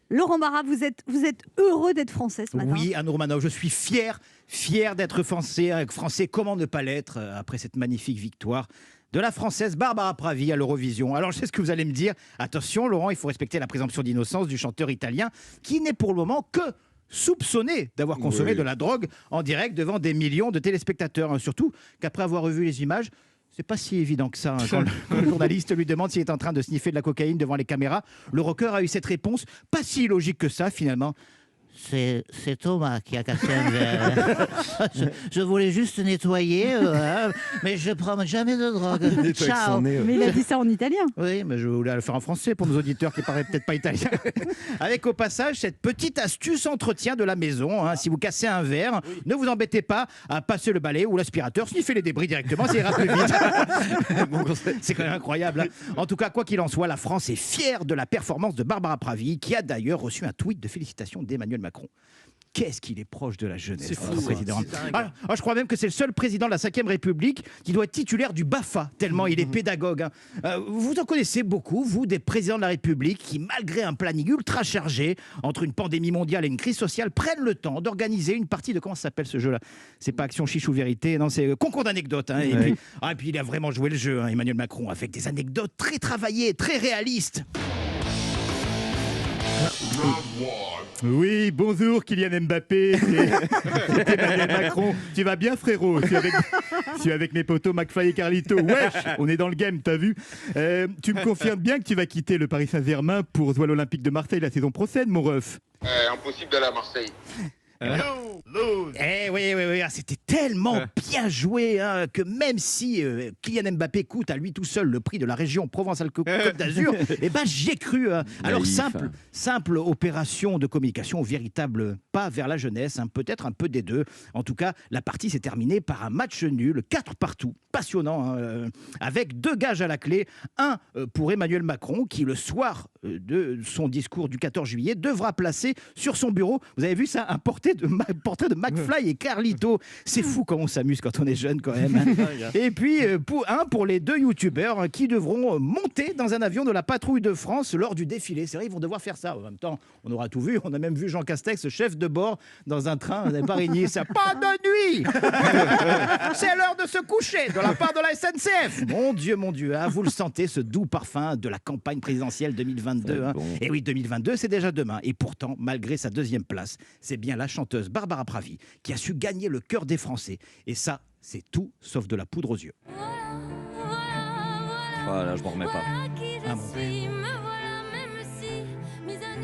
Laurent Barra, vous êtes heureux d'être français ce matin? Oui, Anne Romanoff, je suis fier d'être français. Français, comment ne pas l'être après cette magnifique victoire de la Française Barbara Pravi à l'Eurovision. Alors, je sais ce que vous allez me dire. Attention, Laurent, il faut respecter la présomption d'innocence du chanteur italien qui n'est pour le moment que soupçonné d'avoir consommé de la drogue en direct devant des millions de téléspectateurs. Surtout qu'après avoir revu les images, c'est pas si évident que ça. Quand le journaliste lui demande s'il est en train de sniffer de la cocaïne devant les caméras, le rocker a eu cette réponse, pas si logique que ça finalement. C'est Thomas qui a cassé un verre. Je voulais juste nettoyer, mais je ne prends jamais de drogue. Ciao. Mais il a dit ça en italien. Oui, mais je voulais le faire en français pour nos auditeurs qui ne paraissent peut-être pas italiens. Avec au passage cette petite astuce entretien de la maison. Si vous cassez un verre, ne vous embêtez pas à passer le balai ou l'aspirateur, sniffer les débris directement, ça ira plus vite. C'est quand même incroyable. En tout cas, quoi qu'il en soit, la France est fière de la performance de Barbara Pravi, qui a d'ailleurs reçu un tweet de félicitations d'Emmanuel Macron. Qu'est-ce qu'il est proche de la jeunesse, c'est fou, notre président. Alors, je crois même que c'est le seul président de la 5e République qui doit être titulaire du BAFA, tellement il est pédagogue. Vous en connaissez beaucoup, vous, des présidents de la République qui, malgré un planning ultra chargé, entre une pandémie mondiale et une crise sociale, prennent le temps d'organiser une partie de... Comment ça s'appelle ce jeu-là? C'est pas Action Chiche ou Vérité, non, c'est Concours d'anecdotes. Et puis, il a vraiment joué le jeu, Emmanuel Macron, avec des anecdotes très travaillées, très réalistes. Oui, bonjour Kylian Mbappé, c'est Emmanuel Macron. Tu vas bien frérot? Je suis avec mes potos McFly et Carlito. Wesh, on est dans le game, t'as vu? Tu me confirmes bien que tu vas quitter le Paris Saint-Germain pour jouer à l'Olympique de Marseille la saison prochaine, mon ref? Impossible d'aller à Marseille. Oui, c'était tellement bien joué que même si Kylian Mbappé coûte à lui tout seul le prix de la région Provence-Alpes-Côte d'Azur, j'y ai cru. Alors simple opération de communication, véritable pas vers la jeunesse, peut-être un peu des deux. En tout cas, la partie s'est terminée par un match nul, 4-4, passionnant, avec 2 gages à la clé. Un pour Emmanuel Macron qui, le soir de son discours du 14 juillet, devra placer sur son bureau, vous avez vu ça, un portrait de McFly et Carlito. C'est fou comment on s'amuse quand on est jeune quand même. Et puis pour les 2 youtubeurs qui devront monter dans un avion de la patrouille de France lors du défilé. C'est vrai, ils vont devoir faire ça. En même temps, on aura tout vu. On a même vu Jean Castex, chef de bord, dans un train à Parigny. Ça, pas de nuit. C'est l'heure de se coucher de la part de la SNCF. Mon Dieu, vous le sentez, ce doux parfum de la campagne présidentielle 2022. Et oui, 2022, c'est déjà demain. Et pourtant, malgré sa 2e place, c'est bien la chanteuse Barbara Pravi qui a su gagner le cœur des Français. Et ça, c'est tout sauf de la poudre aux yeux. Voilà, je m'en remets pas. Ah bon.